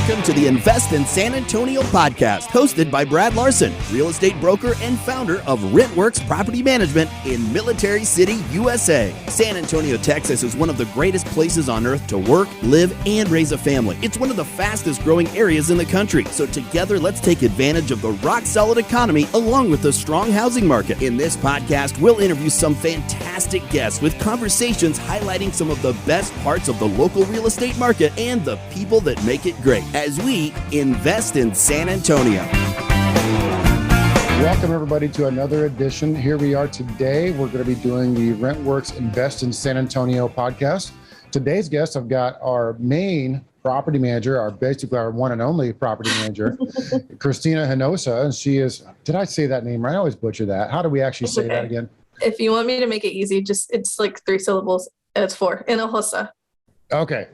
Welcome to the Invest in San Antonio podcast, hosted by Brad Larson, real estate broker and founder of RentWerx Property Management in Military City, USA. San Antonio, Texas is one of the greatest places on earth to work, live, and raise a family. It's one of the fastest growing areas in the country. So together, let's take advantage of the rock-solid economy along with the strong housing market. In this podcast, we'll interview some fantastic guests with conversations highlighting some of the best parts of the local real estate market and the people that make it great as we invest in San Antonio. Welcome everybody to another edition. Here we are today. We're going to be doing the RentWerx Invest in San Antonio podcast. Today's guest, I've got our main property manager, basically our one and only property manager, Christina Hinojosa. And she is, did I say that name right? I always butcher that. How do we actually say that again? If you want me to make it easy, it's like 3 syllables. It's 4. Hinojosa. Okay.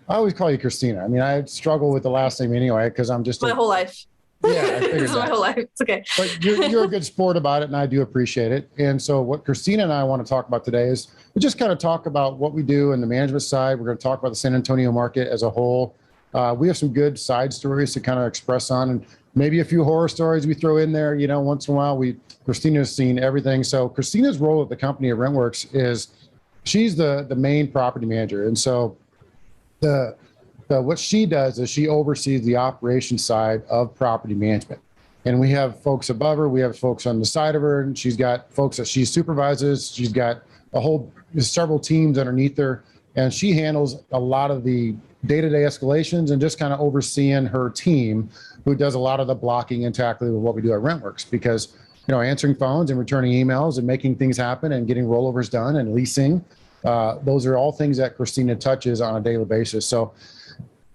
I always call you Christina. I mean, I struggle with the last name anyway, because I'm just my whole life. Yeah, I figured This is my whole life. It's okay. But you're a good sport about it, and I do appreciate it. And so what Christina and I want to talk about today is we just kind of talk about what we do in the management side. We're going to talk about the San Antonio market as a whole. We have some good side stories to kind of express on, and maybe a few horror stories we throw in there. You know, once in a while, Christina's seen everything. So Christina's role at the company at RentWerx is she's the main property manager. And so what she does is she oversees the operation side of property management. And we have folks above her, we have folks on the side of her, and she's got folks that she supervises. She's got several teams underneath her, and she handles a lot of the day-to-day escalations and just kind of overseeing her team, who does a lot of the blocking and tackling of what we do at RentWerx. Because, you know, answering phones and returning emails and making things happen and getting rollovers done and leasing, those are all things that Christina touches on a daily basis. So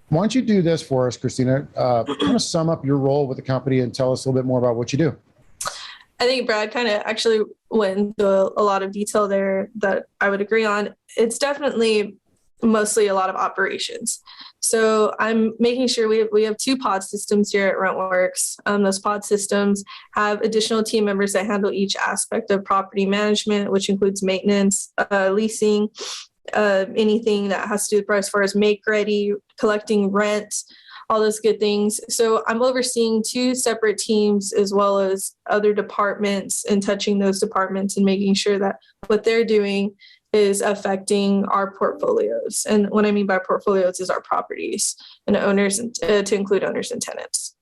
why don't you do this for us, Christina? Kind of sum up your role with the company and tell us a little bit more about what you do. I think Brad kind of actually went into a lot of detail there that I would agree on. It's definitely mostly a lot of operations. So I'm making sure we have 2 pod systems here at RentWerx. Those pod systems have additional team members that handle each aspect of property management, which includes maintenance, leasing, anything that has to do as far as make ready, collecting rent, all those good things. So I'm overseeing 2 separate teams as well as other departments and touching those departments and making sure that what they're doing is affecting our portfolios. And what I mean by portfolios is our properties and owners, and to include owners and tenants.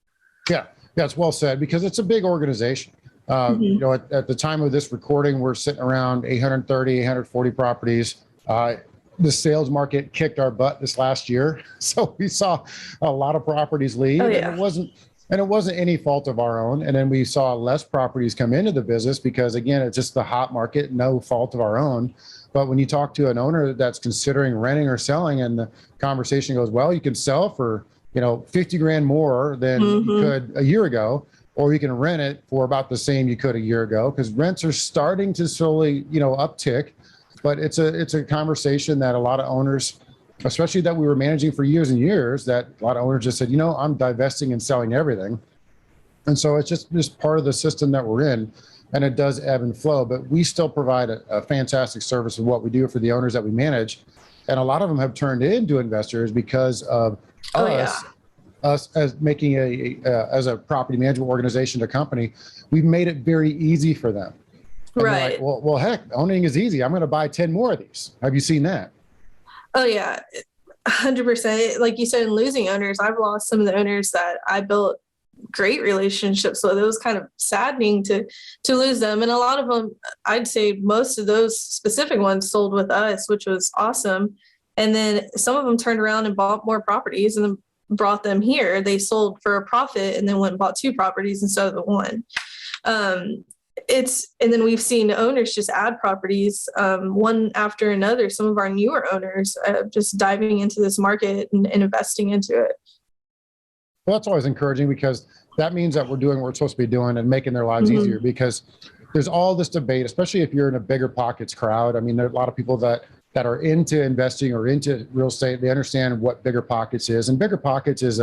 Yeah, it's well said, because it's a big organization. You know, at the time of this recording, we're sitting around 830, 840 properties. The sales market kicked our butt this last year. So we saw a lot of properties leave. Oh, yeah. And it wasn't any fault of our own. And then we saw less properties come into the business because, again, it's just the hot market, no fault of our own. But when you talk to an owner that's considering renting or selling, and the conversation goes, well, you can sell for, you know, 50 grand more than you could a year ago, or you can rent it for about the same you could a year ago, because rents are starting to slowly, you know, uptick. But it's a conversation that a lot of owners, especially that we were managing for years and years, that a lot of owners just said, you know, I'm divesting and selling everything. And so it's just part of the system that we're in, and it does ebb and flow. But we still provide a fantastic service of what we do for the owners that we manage. And a lot of them have turned into investors because of us as making as a property management organization, a company. We've made it very easy for them. And right. Like, well, heck, owning is easy. I'm going to buy 10 more of these. Have you seen that? Oh, yeah, 100%. Like you said, in losing owners, I've lost some of the owners that I built great relationships with. It was kind of saddening to lose them. And a lot of them, I'd say most of those specific ones sold with us, which was awesome. And then some of them turned around and bought more properties and then brought them here. They sold for a profit and then went and bought 2 properties instead of the 1. And then we've seen owners just add properties one after another. Some of our newer owners just diving into this market and investing into it. Well, that's always encouraging, because that means that we're doing what we're supposed to be doing and making their lives easier, because there's all this debate, especially if you're in a bigger pockets crowd. I mean, there are a lot of people that are into investing or into real estate. They understand what bigger pockets is, and bigger pockets is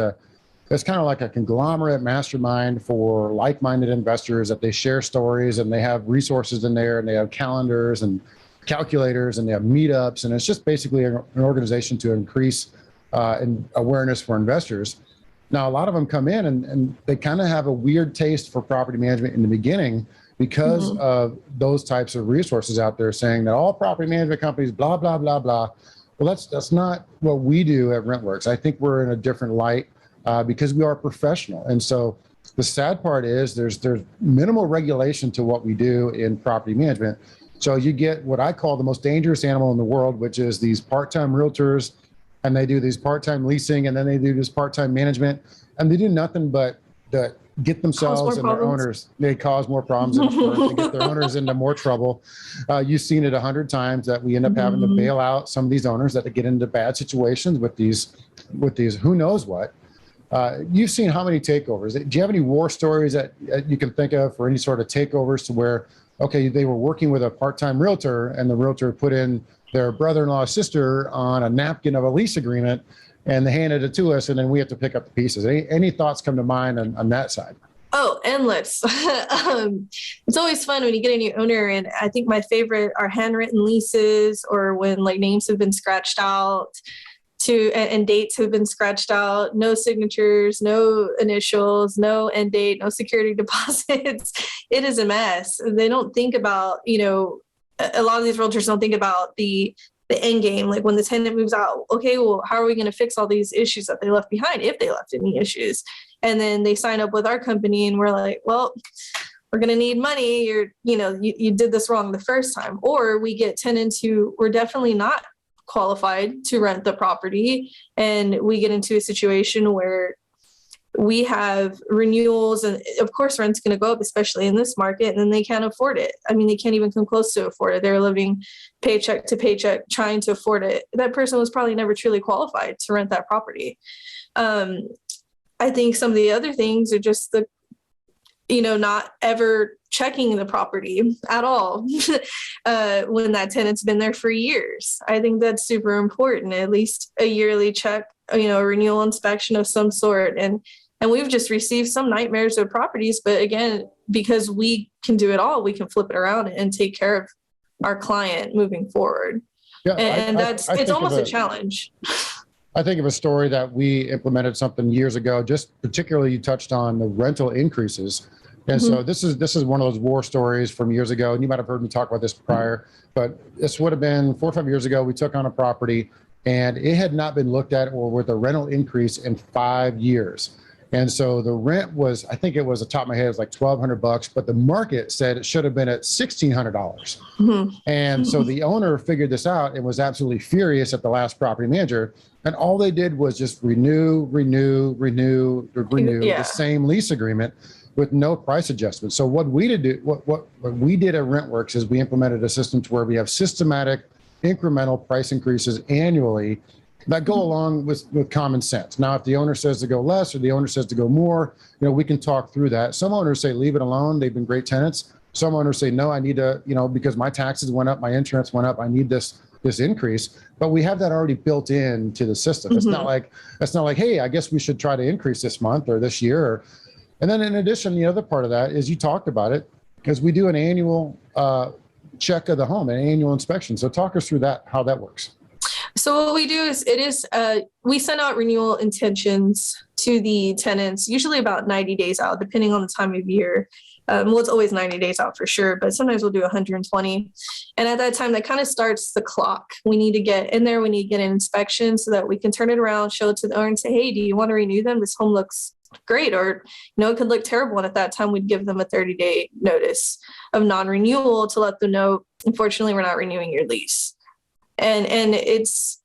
it's kind of like a conglomerate mastermind for like-minded investors, that they share stories and they have resources in there, and they have calendars and calculators and they have meetups. And it's just basically an organization to increase awareness for investors. Now, a lot of them come in and they kind of have a weird taste for property management in the beginning because of those types of resources out there saying that all property management companies, blah, blah, blah, blah. Well, that's not what we do at RentWerx. I think we're in a different light because we are professional. And so the sad part is there's minimal regulation to what we do in property management. So you get what I call the most dangerous animal in the world, which is these part-time realtors, and they do these part-time leasing, and then they do this part-time management, and they do nothing but get themselves and their owners. They cause more problems and get their owners into more trouble. You've seen it 100 times that we end up having to bail out some of these owners that get into bad situations with these who knows what. You've seen how many takeovers? Do you have any war stories that you can think of for any sort of takeovers to where, okay, they were working with a part-time realtor and the realtor put in their brother-in-law sister on a napkin of a lease agreement and they handed it to us and then we have to pick up the pieces? Any thoughts come to mind on that side? Oh, endless. It's always fun when you get a new owner. And I think my favorite are handwritten leases, or when like names have been scratched out and dates have been scratched out, no signatures, no initials, no end date, no security deposits. It is a mess. They don't think about, a lot of these realtors don't think about the end game. Like when the tenant moves out, okay, well, how are we going to fix all these issues that they left behind, if they left any issues? And then they sign up with our company and we're like, well, we're going to need money. You did this wrong the first time. Or we get tenants who were definitely not qualified to rent the property. And we get into a situation where we have renewals, and of course rent's going to go up, especially in this market, and then they can't afford it. I mean, they can't even come close to afford it. They're living paycheck to paycheck trying to afford it. That person was probably never truly qualified to rent that property. I think some of the other things are just not ever checking the property at all when that tenant's been there for years. I think that's super important, at least a yearly check, a renewal inspection of some sort. And we've just received some nightmares of properties, but again, because we can do it all, we can flip it around and take care of our client moving forward. Yeah, and it's almost a challenge. I think of a story that we implemented something years ago, just particularly you touched on the rental increases. And so this is one of those war stories from years ago, and you might have heard me talk about this prior, but this would have been 4 or 5 years ago. We took on a property and it had not been looked at or with a rental increase in 5 years. And so the rent was, I think it was, the top of my head, it was like $1,200, but the market said it should have been at $1,600. And so the owner figured this out and was absolutely furious at the last property manager. And all they did was just renew the same lease agreement with no price adjustment. So what we did at RentWerx is we implemented a system to where we have systematic incremental price increases annually that go along with common sense. Now, if the owner says to go less or the owner says to go more, we can talk through that. Some owners say, leave it alone. They've been great tenants. Some owners say, no, I need to, because my taxes went up, my insurance went up, I need this increase. But we have that already built into the system. It's not like, hey, I guess we should try to increase this month or this year. And then in addition, the other part of that is you talked about it, because we do an annual check of the home, an annual inspection. So talk us through that, how that works. So what we do is we send out renewal intentions to the tenants, usually about 90 days out, depending on the time of year. Well, it's always 90 days out for sure, but sometimes we'll do 120. And at that time, that kind of starts the clock. We need to get in there. We need to get an inspection so that we can turn it around, show it to the owner and say, hey, do you want to renew them? This home looks great. Or, it could look terrible. And at that time, we'd give them a 30-day notice of non-renewal to let them know, unfortunately, we're not renewing your lease. And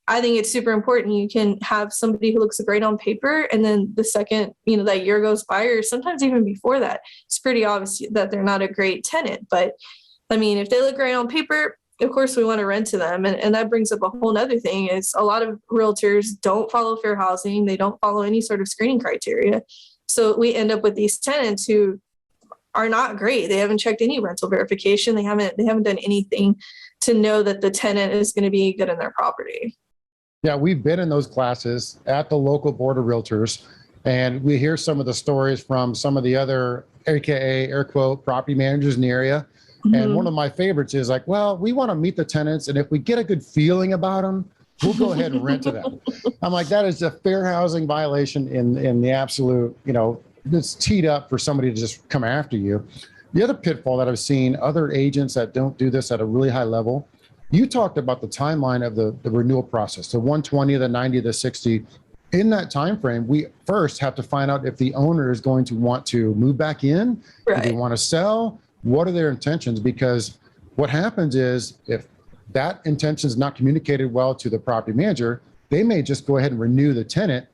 I think it's super important. You can have somebody who looks great on paper, and then the second, that year goes by, or sometimes even before that, it's pretty obvious that they're not a great tenant. But I mean, if they look great on paper, of course we want to rent to them. And that brings up a whole nother thing is a lot of realtors don't follow fair housing. They don't follow any sort of screening criteria. So we end up with these tenants who are not great. They haven't checked any rental verification. They haven't done anything to know that the tenant is going to be good in their property. Yeah, we've been in those classes at the local board of realtors, and we hear some of the stories from some of the other, AKA air quote, property managers in the area. And one of my favorites is like, well, we want to meet the tenants, and if we get a good feeling about them, we'll go ahead and rent to them. I'm like, that is a fair housing violation in the absolute, it's teed up for somebody to just come after you. The other pitfall that I've seen other agents that don't do this at a really high level, you talked about the timeline of the renewal process, the 120, the 90, the 60. In that time frame, we first have to find out if the owner is going to want to move back in, Right. do they want to sell, what are their intentions? Because what happens is if that intention is not communicated well to the property manager, they may just go ahead and renew the tenant.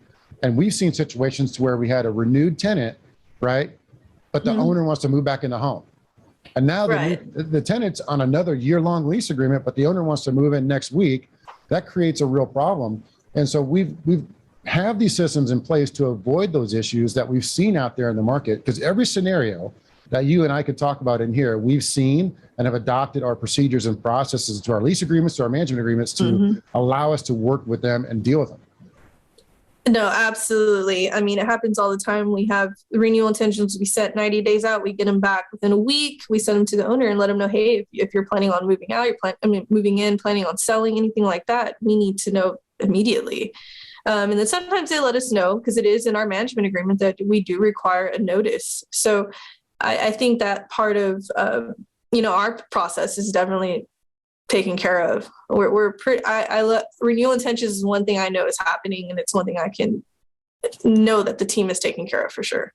And we've seen situations to where we had a renewed tenant, right? But the owner wants to move back in the home. And now the tenant's on another year-long lease agreement, but the owner wants to move in next week. That creates a real problem. And so we've have these systems in place to avoid those issues that we've seen out there in the market, because every scenario that you and I could talk about in here, we've seen and have adopted our procedures and processes to our lease agreements, to our management agreements to allow us to work with them and deal with them. No, absolutely. I mean, it happens all the time. We have renewal intentions. We set 90 days out. We get them back within a week. We send them to the owner and let them know, hey, if you're planning on moving out, moving in, planning on selling, anything like that, we need to know immediately. And then sometimes they let us know because it is in our management agreement that we do require a notice. So I think that part of, our process is definitely taken care of. We're pretty, renewal intentions is one thing I know is happening, and it's one thing I can know that the team is taking care of for sure.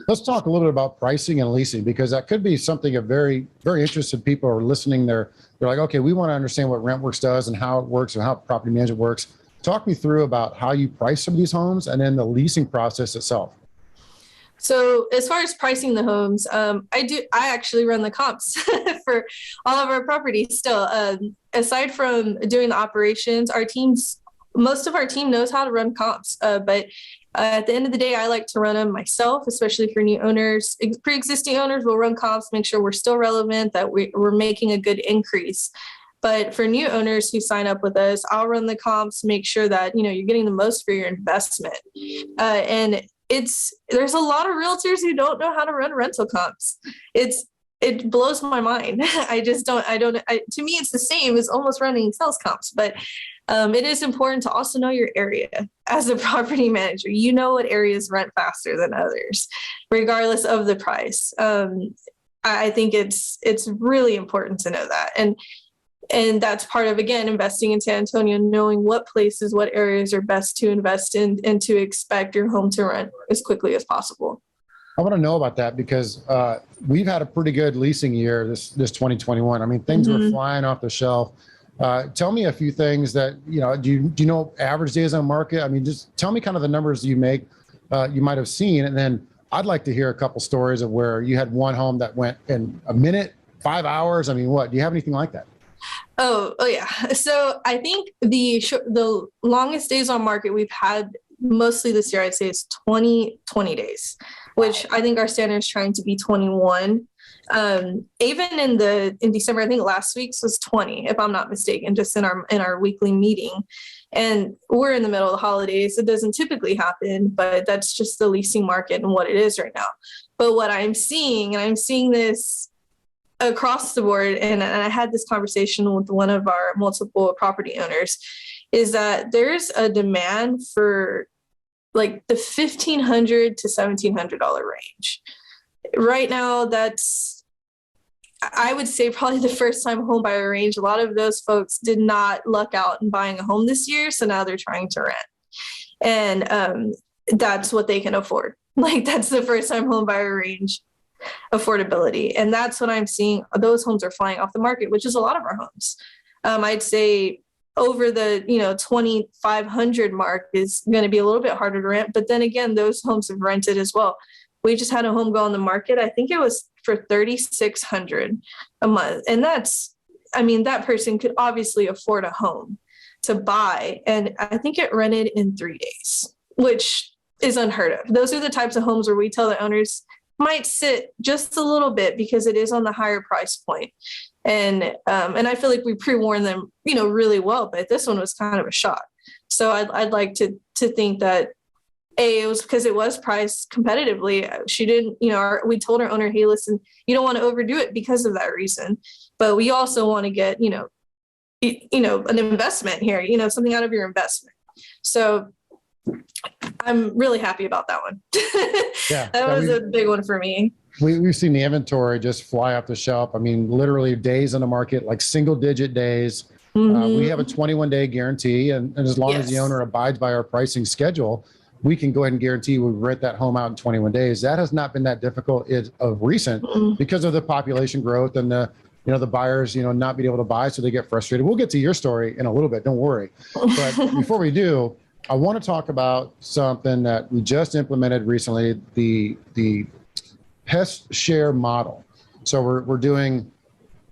Let's talk a little bit about pricing and leasing, because that could be something that very, very interested people are listening. They're like, okay, we want to understand what RentWerx does and how it works and how property management works. Talk me through about how you price some of these homes and then the leasing process itself. So as far as pricing the homes, I actually run the comps for all of our properties still. Aside from doing the operations, most of our team knows how to run comps. But at the end of the day, I like to run them myself, especially for new owners. Pre-existing owners will run comps, make sure we're still relevant, that we're making a good increase. But for new owners who sign up with us, I'll run the comps, make sure that, you're getting the most for your investment. And there's a lot of realtors who don't know how to run rental comps. It blows my mind. To me, it's the same as almost running sales comps, but it is important to also know your area. As a property manager, you know what areas rent faster than others, regardless of the price. I think it's really important to know that. And that's part of, again, investing in San Antonio, knowing what places, what areas are best to invest in and to expect your home to rent as quickly as possible. I want to know about that because we've had a pretty good leasing year this 2021. I mean, things were flying off the shelf. Tell me a few things that, do you know average days on market? I mean, just tell me kind of the numbers you make, you might have seen. And then I'd like to hear a couple stories of where you had one home that went in a minute, 5 hours. I mean, what, do you have anything like that? Oh yeah. So I think the longest days on market we've had mostly this year, I'd say is 20 days, which I think our standard is trying to be 21. Even in December, I think last week's was 20, if I'm not mistaken, just in our weekly meeting. And we're in the middle of the holidays. It doesn't typically happen, but that's just the leasing market and what it is right now. But what I'm seeing this across the board, and I had this conversation with one of our multiple property owners, is that there's a demand for like the $1,500 to $1,700 range. Right now, that's, I would say, probably the first time home buyer range. A lot of those folks did not luck out in buying a home this year, so now they're trying to rent. And that's what they can afford. Like, that's the first time home buyer range affordability. And that's what I'm seeing. Those homes are flying off the market, which is a lot of our homes. I'd say over the 2,500 mark is going to be a little bit harder to rent. But then again, those homes have rented as well. We just had a home go on the market. I think it was for $3,600 a month. And that person could obviously afford a home to buy. And I think it rented in 3 days, which is unheard of. Those are the types of homes where we tell the owners might sit just a little bit because it is on the higher price point. And I feel like we pre-warned them, really well, but this one was kind of a shock. So I'd like to think that it was because it was priced competitively. She didn't, we told our owner, hey, listen, you don't want to overdo it because of that reason. But we also want to get, an investment here, something out of your investment. So I'm really happy about that one. Yeah, That was a big one for me. We've seen the inventory just fly off the shelf. I mean, literally days on the market, like single digit days. We have a 21-day guarantee, and as long as the owner abides by our pricing schedule, we can go ahead and guarantee we rent that home out in 21 days. That has not been that difficult of recent because of the population growth and the buyers, not being able to buy, so they get frustrated. We'll get to your story in a little bit. Don't worry. But before we do, I want to talk about something that we just implemented recently, the pest share model. So we're doing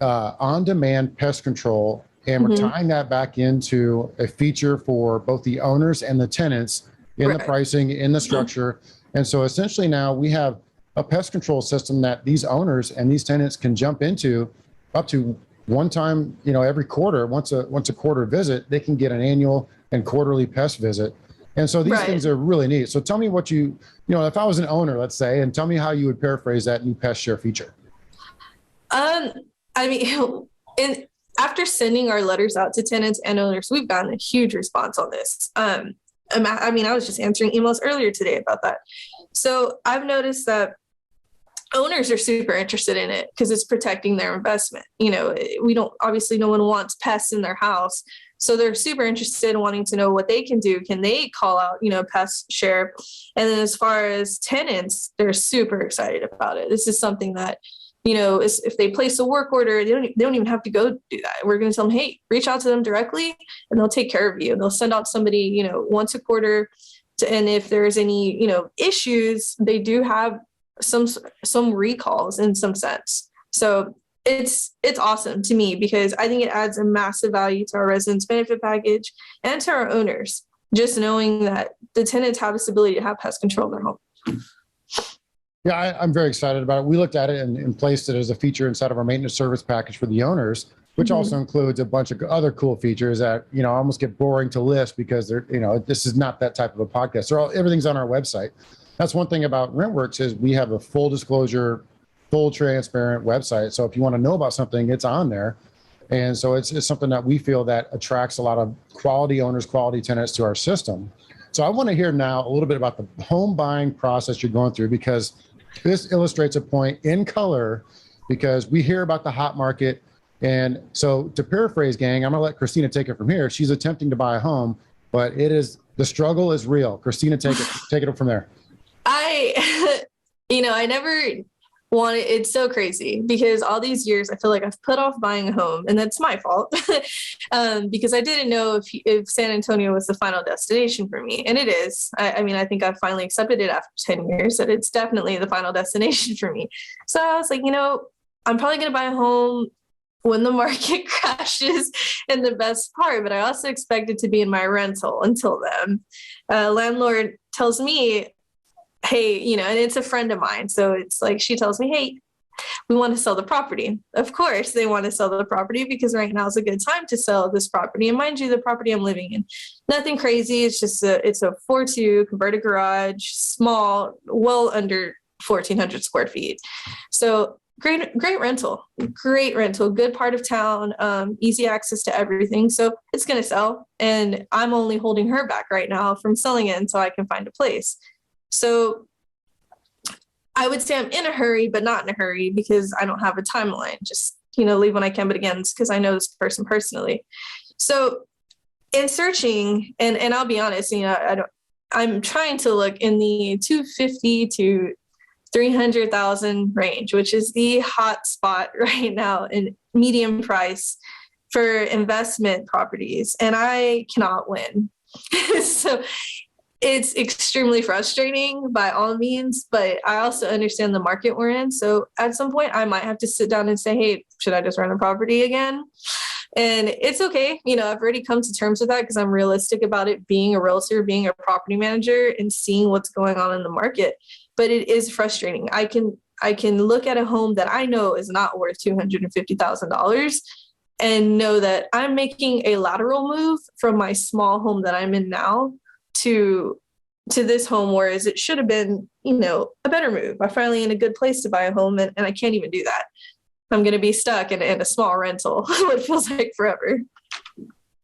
on-demand pest control, and we're tying that back into a feature for both the owners and the tenants in the pricing, in the structure. And so essentially now we have a pest control system that these owners and these tenants can jump into up to one time, every quarter. Once a quarter visit, they can get an annual and quarterly pest visit. And so these things are really neat. So tell me what if I was an owner, let's say, and tell me how you would paraphrase that new pest share feature. After sending our letters out to tenants and owners, we've gotten a huge response on this. I was just answering emails earlier today about that. So I've noticed that owners are super interested in it because it's protecting their investment. Obviously no one wants pests in their house. So they're super interested in wanting to know what they can do. Can they call out, pest share? And then as far as tenants, they're super excited about it. This is something that, if they place a work order, they don't even have to go do that. We're going to tell them, hey, reach out to them directly and they'll take care of you. And they'll send out somebody, once a quarter. And if there's any, issues, they do have some recalls in some sense. So it's awesome to me because I think it adds a massive value to our residents benefit package and to our owners, just knowing that the tenants have this ability to have pest control in their home. Yeah, I'm very excited about it. We looked at it and placed it as a feature inside of our maintenance service package for the owners, which also includes a bunch of other cool features that, almost get boring to list because this is not that type of a podcast. So everything's on our website. That's one thing about RentWerx is we have a full disclosure, full transparent website. So if you want to know about something, it's on there. And so it's something that we feel that attracts a lot of quality owners, quality tenants to our system. So I want to hear now a little bit about the home buying process you're going through, because this illustrates a point in color, because we hear about the hot market. And so to paraphrase, gang, I'm going to let Christina take it from here. She's attempting to buy a home, but the struggle is real. Christina, take it up from there. I never wanted, it's so crazy because all these years I feel like I've put off buying a home, and that's my fault because I didn't know if San Antonio was the final destination for me. And it is. I think I've finally accepted it after 10 years that it's definitely the final destination for me. So I was like, I'm probably going to buy a home when the market crashes in the best part, but I also expect it to be in my rental until then. Landlord tells me, hey, and it's a friend of mine. So it's like, she tells me, hey, we want to sell the property. Of course they want to sell the property because right now is a good time to sell this property. And mind you, the property I'm living in, nothing crazy. It's just it's a 4-2 converted garage, small, well under 1,400 square feet. So great rental, good part of town, easy access to everything. So it's going to sell. And I'm only holding her back right now from selling it until I can find a place. So I would say I'm in a hurry, but not in a hurry because I don't have a timeline. Just, leave when I can, but again, it's because I know this person personally. So in searching, and I'll be honest, I'm trying to look in the 250 to 300,000 range, which is the hot spot right now in medium price for investment properties. And I cannot win. So it's extremely frustrating by all means, but I also understand the market we're in. So at some point I might have to sit down and say, hey, should I just rent a property again? And it's okay. I've already come to terms with that because I'm realistic about it being a realtor, being a property manager, and seeing what's going on in the market. But it is frustrating. I can look at a home that I know is not worth $250,000 and know that I'm making a lateral move from my small home that I'm in now to this home, whereas it should have been, a better move. I'm finally in a good place to buy a home, and I can't even do that. I'm going to be stuck in a small rental, what feels like forever.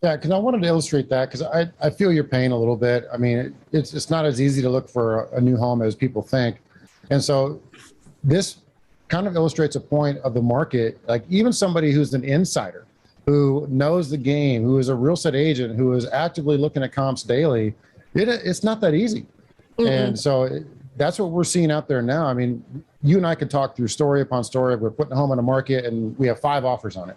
Yeah, because I wanted to illustrate that because I feel your pain a little bit. I mean, it's not as easy to look for a new home as people think. And so this kind of illustrates a point of the market. Like even somebody who's an insider, who knows the game, who is a real estate agent, who is actively looking at comps daily, it's not that easy. And so that's what we're seeing out there now. I mean, you and I could talk through story upon story. We're putting a home on the market and we have 5 offers on it.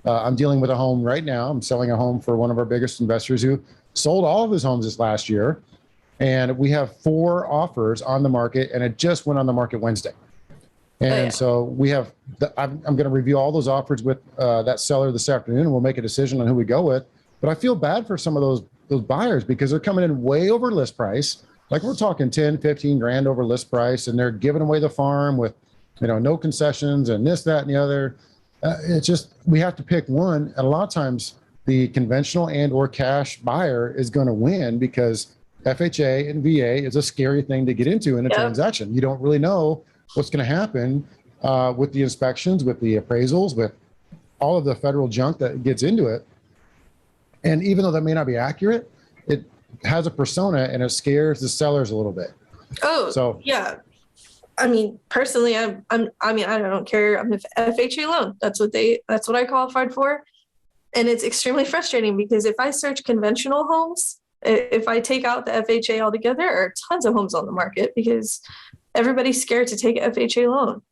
I'm dealing with a home right now. I'm selling a home for one of our biggest investors who sold all of his homes this last year. And we have 4 offers on the market, and it just went on the market Wednesday. And so we have, I'm going to review all those offers with that seller this afternoon, and we'll make a decision on who we go with. But I feel bad for some of those buyers because they're coming in way over list price. Like we're talking 10, 15 grand over list price, and they're giving away the farm with, no concessions and this, that, and the other. It's just, we have to pick one. And a lot of times the conventional and or cash buyer is going to win because FHA and VA is a scary thing to get into in a transaction. You don't really know what's going to happen with the inspections, with the appraisals, with all of the federal junk that gets into it. And even though that may not be accurate, it has a persona and it scares the sellers a little bit. Oh, so yeah. I mean, personally, I don't care. I'm an FHA loan. That's what I qualified for. And it's extremely frustrating because if I search conventional homes, if I take out the FHA altogether, there are tons of homes on the market because everybody's scared to take an FHA loan.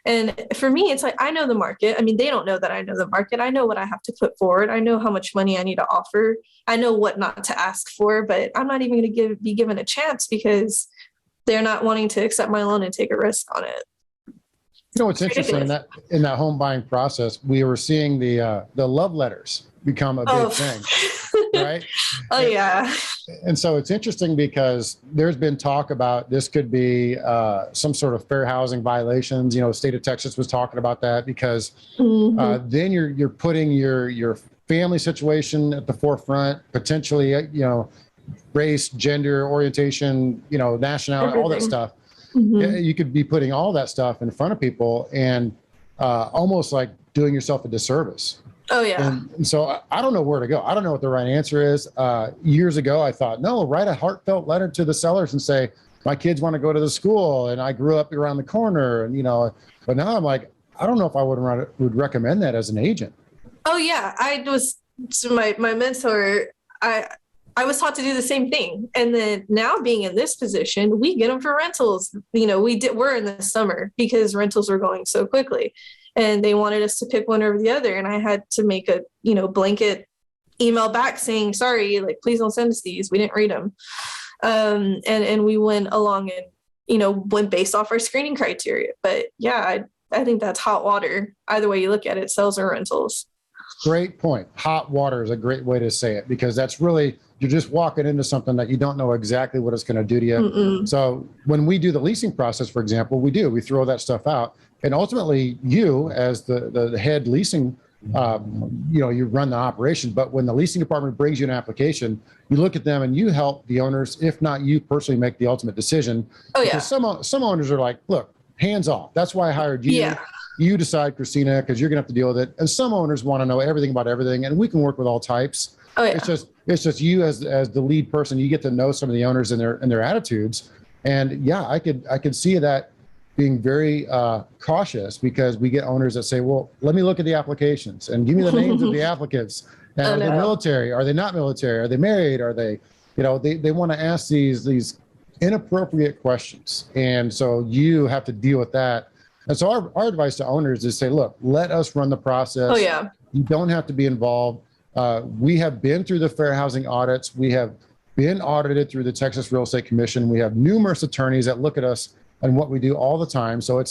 And for me, it's like, I know the market. I mean, they don't know that I know the market. I know what I have to put forward. I know how much money I need to offer. I know what not to ask for, but I'm not even going to be given a chance because they're not wanting to accept my loan and take a risk on it. It's interesting in that home buying process, we were seeing the love letters become a big thing, right? Yeah. And so it's interesting because there's been talk about this could be some sort of fair housing violations. The state of Texas was talking about that because then you're putting your family situation at the forefront, potentially, race, gender, orientation, nationality, all that stuff. You could be putting all that stuff in front of people and almost like doing yourself a disservice. Oh, yeah. And so I don't know where to go. I don't know what the right answer is. Years ago, I thought, no, write a heartfelt letter to the sellers and say, my kids want to go to the school and I grew up around the corner. And, but now I'm like, I don't know if I would recommend that as an agent. Oh, yeah. My mentor, I was taught to do the same thing. And then now being in this position, we get them for rentals. We're in the summer because rentals were going so quickly and they wanted us to pick one over the other. And I had to make a, blanket email back saying, sorry, please don't send us these. We didn't read them. And we went along and, went based off our screening criteria. But yeah, I think that's hot water. Either way you look at it, sales or rentals. Great point. Hot water is a great way to say it because that's really, you're just walking into something that you don't know exactly what it's going to do to you. So when we do the leasing process, for example, we throw that stuff out. And ultimately you as the head leasing, you run the operation, but when the leasing department brings you an application, you look at them and you help the owners, if not you personally make the ultimate decision. Oh, yeah. Because some owners are like, look, hands off. That's why I hired you. Yeah. You decide, Christina, because you're going to have to deal with it. And some owners want to know everything about everything, and we can work with all types. Oh, yeah. It's just you as the lead person. You get to know some of the owners and their attitudes. And yeah, I could see that being very cautious because we get owners that say, well, let me look at the applications and give me the names of the applicants. And are they military? Are they not military? Are they married? Are they, they want to ask these inappropriate questions. And so you have to deal with that. And so our advice to owners is say, look, let us run the process. Oh, yeah. You don't have to be involved. We have been through the fair housing audits. We have been audited through the Texas Real Estate Commission. We have numerous attorneys that look at us and what we do all the time. So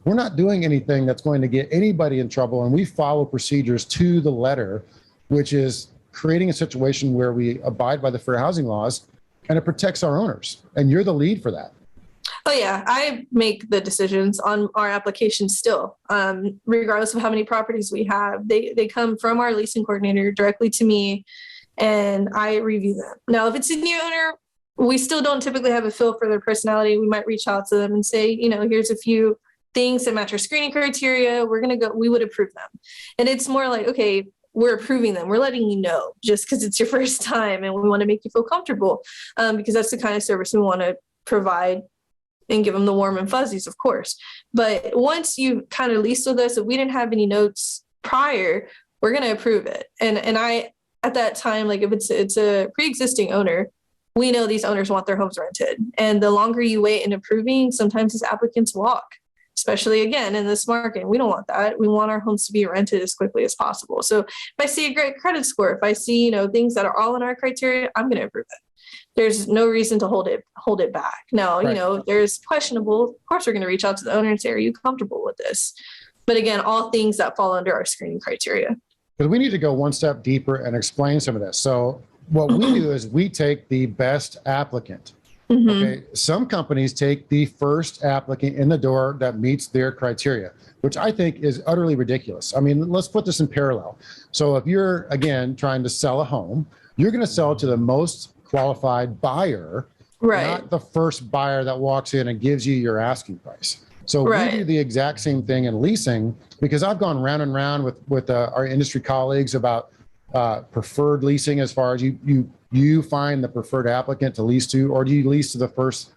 we're not doing anything that's going to get anybody in trouble. And we follow procedures to the letter, which is creating a situation where we abide by the fair housing laws and it protects our owners. And you're the lead for that. Oh, yeah. I make the decisions on our application still, regardless of how many properties we have. They come from our leasing coordinator directly to me, and I review them. Now, if it's a new owner, we still don't typically have a feel for their personality. We might reach out to them and say, here's a few things that match our screening criteria. We're going to go, we would approve them. And it's more like, okay, we're approving them. We're letting you know just because it's your first time and we want to make you feel comfortable, because that's the kind of service we want to provide and give them the warm and fuzzies, of course. But once you kind of lease with us, if we didn't have any notes prior, we're going to approve it. And I, at that time, like if it's a pre-existing owner, we know these owners want their homes rented. And the longer you wait in approving, sometimes these applicants walk, especially again in this market. We don't want that. We want our homes to be rented as quickly as possible. So if I see a great credit score, if I see, things that are all in our criteria, I'm going to approve it. There's no reason to hold it back. Now, Right. if there's questionable, of course we're going to reach out to the owner and say, are you comfortable with this? But again, all things that fall under our screening criteria. Because we need to go one step deeper and explain some of this. So what we do is we take the best applicant. Mm-hmm. Okay. Some companies take the first applicant in the door that meets their criteria, which I think is utterly ridiculous. I mean, let's put this in parallel. So if you're, again, trying to sell a home, you're going to sell to the most qualified buyer, Right. not the first buyer that walks in and gives you your asking price. So Right. we do the exact same thing in leasing, because I've gone round and round with our industry colleagues about preferred leasing, as far as you find the preferred applicant to lease to, or do you lease to the first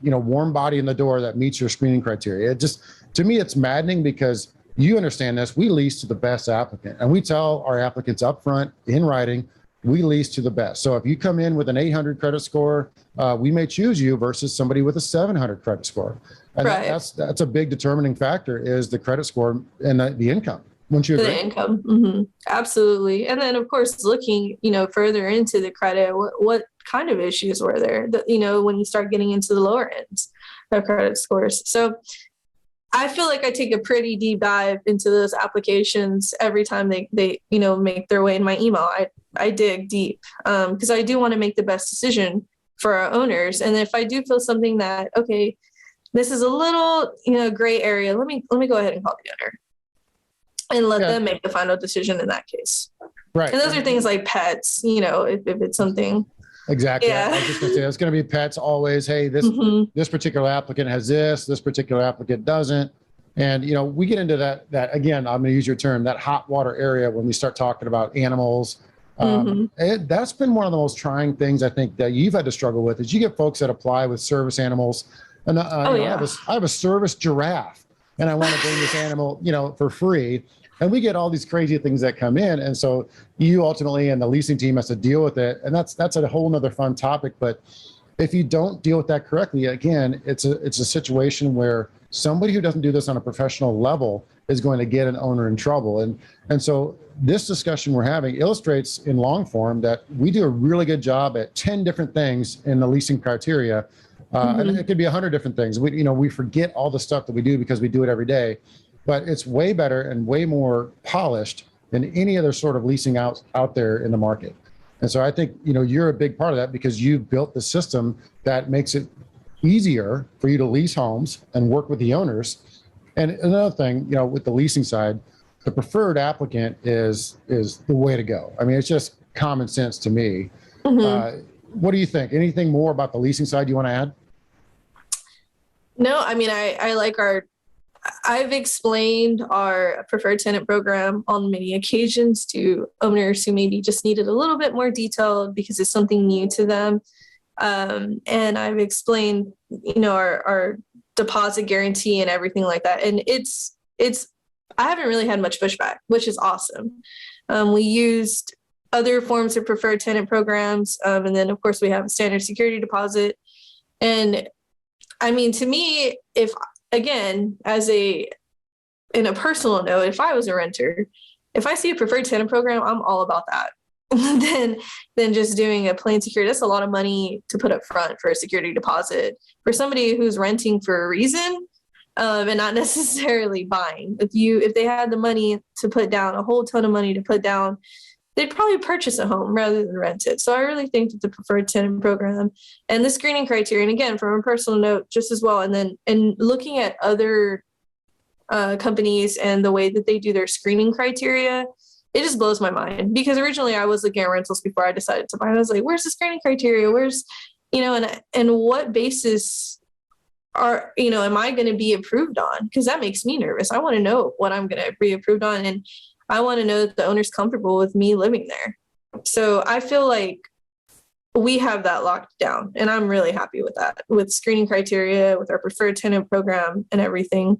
warm body in the door that meets your screening criteria? It just, to me, it's maddening, because you understand this. We lease to the best applicant, and we tell our applicants up front in writing, we lease to the best. So if you come in with an 800 credit score, we may choose you versus somebody with a 700 credit score. And Right. that's a big determining factor, is the credit score and the income. Wouldn't you agree? The income. Mm-hmm. Absolutely. And then of course, looking, further into the credit, what kind of issues were there that, when you start getting into the lower ends of credit scores. So I feel like I take a pretty deep dive into those applications every time they make their way in my email. I dig deep, because I do want to make the best decision for our owners. And if I do feel something that, okay, this is a little, gray area, let me go ahead and call the owner and let them make the final decision in that case. Right. And those are things like pets, if it's something. Exactly. Yeah. I was just going to say, it's going to be pets always. Hey, this particular applicant has this particular applicant doesn't. And, we get into that again, I'm going to use your term, that hot water area when we start talking about animals. That's been one of the most trying things I think that you've had to struggle with, is you get folks that apply with service animals. And I have a service giraffe, and I want to bring this animal, for free. And we get all these crazy things that come in. And so you ultimately, and the leasing team, has to deal with it. And that's a whole nother fun topic. But if you don't deal with that correctly, again, it's a situation where somebody who doesn't do this on a professional level is going to get an owner in trouble. And so this discussion we're having illustrates in long form that we do a really good job at 10 different things in the leasing criteria. And it could be 100 different things. We forget all the stuff that we do because we do it every day. But it's way better and way more polished than any other sort of leasing out there in the market. And so I think, you're a big part of that, because you've built the system that makes it easier for you to lease homes and work with the owners. And another thing, with the leasing side, the preferred applicant is the way to go. I mean, it's just common sense to me. What do you think? Anything more about the leasing side you want to add? No, I mean, I like I've explained our preferred tenant program on many occasions to owners who maybe just needed a little bit more detailed because it's something new to them. And I've explained, our deposit guarantee and everything like that. And I haven't really had much pushback, which is awesome. We used other forms of preferred tenant programs. And then of course we have a standard security deposit. And I mean, to me, in a personal note, if I was a renter, if I see a preferred tenant program, I'm all about that. Than just doing a plain security. That's a lot of money to put up front for a security deposit for somebody who's renting for a reason, and not necessarily buying. If they had the money to put down, a whole ton of money to put down, they'd probably purchase a home rather than rent it. So I really think that the preferred tenant program and the screening criteria, and again, from a personal note, just as well. And looking at other companies and the way that they do their screening criteria, it just blows my mind, because originally I was looking at rentals before I decided to buy. I was like, where's the screening criteria? Where's, and what basis am I going to be approved on? Because that makes me nervous. I want to know what I'm going to be approved on. And I want to know that the owner's comfortable with me living there. So I feel like we have that locked down, and I'm really happy with that, with screening criteria, with our preferred tenant program and everything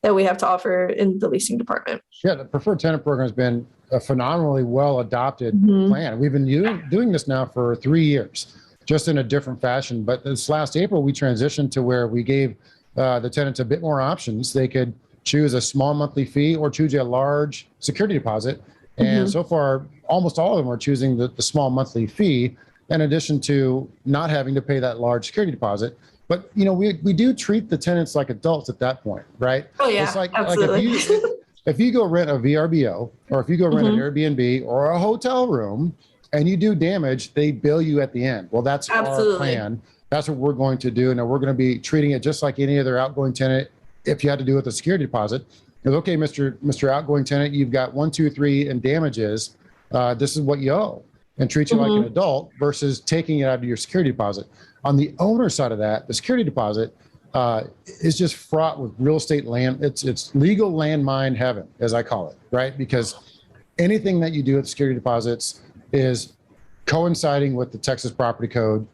that we have to offer in the leasing department. Yeah, the preferred tenant program has been a phenomenally well adopted plan. We've been doing this now for 3 years, just in a different fashion. But this last April, we transitioned to where we gave the tenants a bit more options. They could choose a small monthly fee or choose a large security deposit. And so far, almost all of them are choosing the small monthly fee, in addition to not having to pay that large security deposit. But, we do treat the tenants like adults at that point, right? Oh, yeah, it's like absolutely. if you go rent a VRBO, or if you go rent an Airbnb or a hotel room and you do damage, they bill you at the end. Well, that's our plan. That's what we're going to do. Now we're going to be treating it just like any other outgoing tenant. If you had to do with a security deposit, it's okay, Mr. Outgoing tenant, you've got 1, 2, 3 in damages. This is what you owe, and treat you like an adult versus taking it out of your security deposit. On the owner side of that, the security deposit is just fraught with real estate land. It's legal landmine heaven, as I call it, right? Because anything that you do with security deposits is coinciding with the Texas Property Code,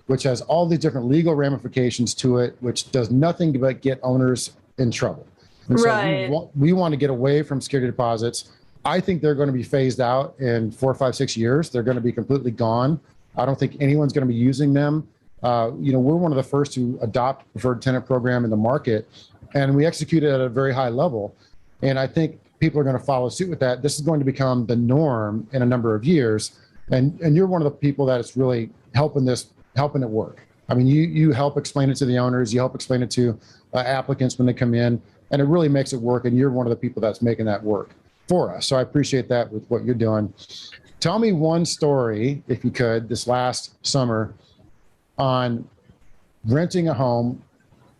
which has all these different legal ramifications to it, which does nothing but get owners in trouble. And so we want to get away from security deposits. I think they're going to be phased out in 4, 5, 6 years. They're going to be completely gone. I don't think anyone's going to be using them. We're one of the first to adopt preferred tenant program in the market, and we execute it at a very high level. And I think people are going to follow suit with that. This is going to become the norm in a number of years. And you're one of the people that is really helping it work. I mean, you help explain it to the owners, you help explain it to applicants when they come in, and it really makes it work. And you're one of the people that's making that work for us. So I appreciate that with what you're doing. Tell me one story, if you could, this last summer on renting a home,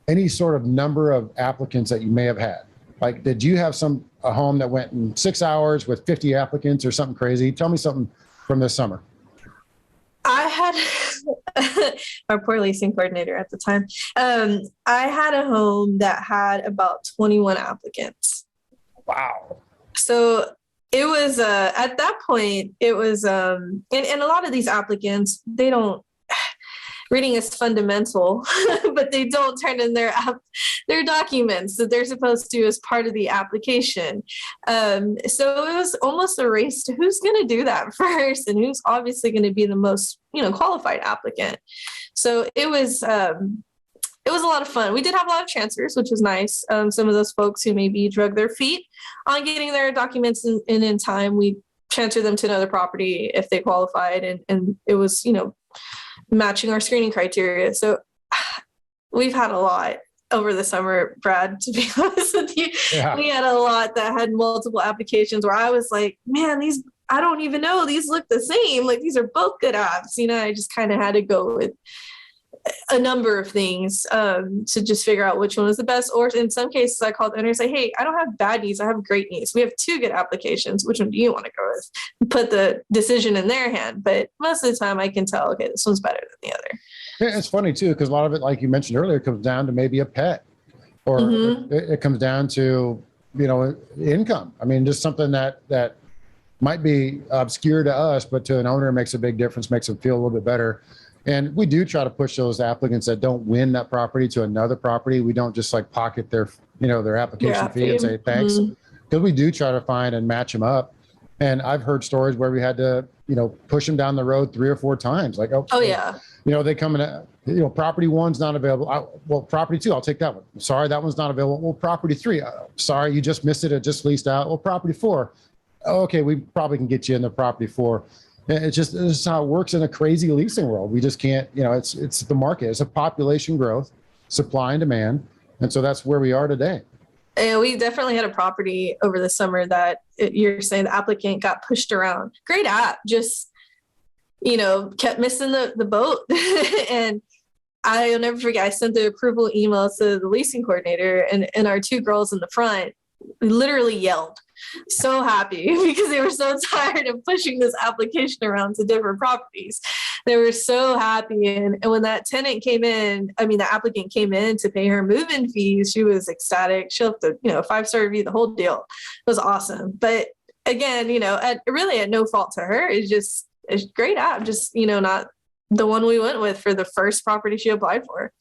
any sort of number of applicants that you may have had. Like, did you have a home that went in 6 hours with 50 applicants or something crazy? Tell me something from this summer. I had our poor leasing coordinator at the time. I had a home that had about 21 applicants. Wow. So it was, at that point, it was, and a lot of these applicants, reading is fundamental, but they don't turn in their documents that they're supposed to as part of the application. So it was almost a race to who's going to do that first and who's obviously going to be the most, qualified applicant. So it was a lot of fun. We did have a lot of transfers, which was nice. Some of those folks who maybe drug their feet on getting their documents in time, we transferred them to another property if they qualified. And it was, matching our screening criteria. So we've had a lot over the summer, Brad, to be honest with you. Yeah. We had a lot that had multiple applications where I was like, man, I don't even know. These look the same. Like, these are both good apps. I just kind of had to go with a number of things to just figure out which one was the best. Or in some cases, I called the owner and say, hey, I don't have bad news. I have great news. We have 2 good applications. Which one do you want to go with? Put the decision in their hand. But most of the time I can tell, okay, this one's better than the other. Yeah, it's funny too, because a lot of it, like you mentioned earlier, comes down to maybe a pet, or it comes down to, income. I mean, just something that might be obscure to us, but to an owner makes a big difference, makes them feel a little bit better. And we do try to push those applicants that don't win that property to another property. We don't just like pocket their application fee and say thanks, because we do try to find and match them up. And I've heard stories where we had to, push them down the road 3 or 4 times. Like, they come in, property 1's not available. Well, property 2, I'll take that one. Sorry, that one's not available. Well, property 3, sorry, you just missed it. It just leased out. Well, property 4, okay, we probably can get you in the property 4. It's just how it works in a crazy leasing world. We just can't, it's the market. It's a population growth, supply and demand. And so that's where we are today. And we definitely had a property over the summer that you're saying the applicant got pushed around. Great app, just, kept missing the boat. And I'll never forget, I sent the approval email to the leasing coordinator, and our 2 girls in the front literally yelled. So happy because they were so tired of pushing this application around to different properties. They were so happy. And when that tenant came in, the applicant came in to pay her move-in fees, she was ecstatic. She left a 5-star review, the whole deal. It was awesome. But again, at no fault to her. It's a great app, just, not the one we went with for the first property she applied for.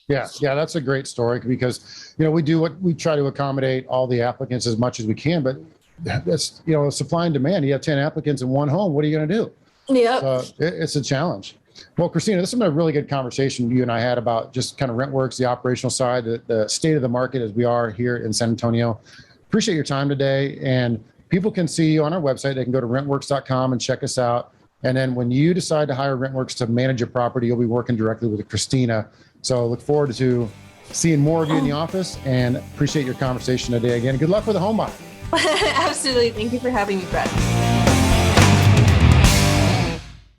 Yeah, that's a great story because, we try to accommodate all the applicants as much as we can, but that's, supply and demand. You have 10 applicants in one home. What are you going to do? Yeah. So it's a challenge. Well, Christina, this has been a really good conversation you and I had about just kind of RentWerx, the operational side, the state of the market as we are here in San Antonio. Appreciate your time today. And people can see you on our website. They can go to rentwerx.com and check us out. And then when you decide to hire RentWerx to manage your property, you'll be working directly with Christina. So look forward to seeing more of you in the office and appreciate your conversation today again. Good luck with the home buy. Absolutely. Thank you for having me, Brett.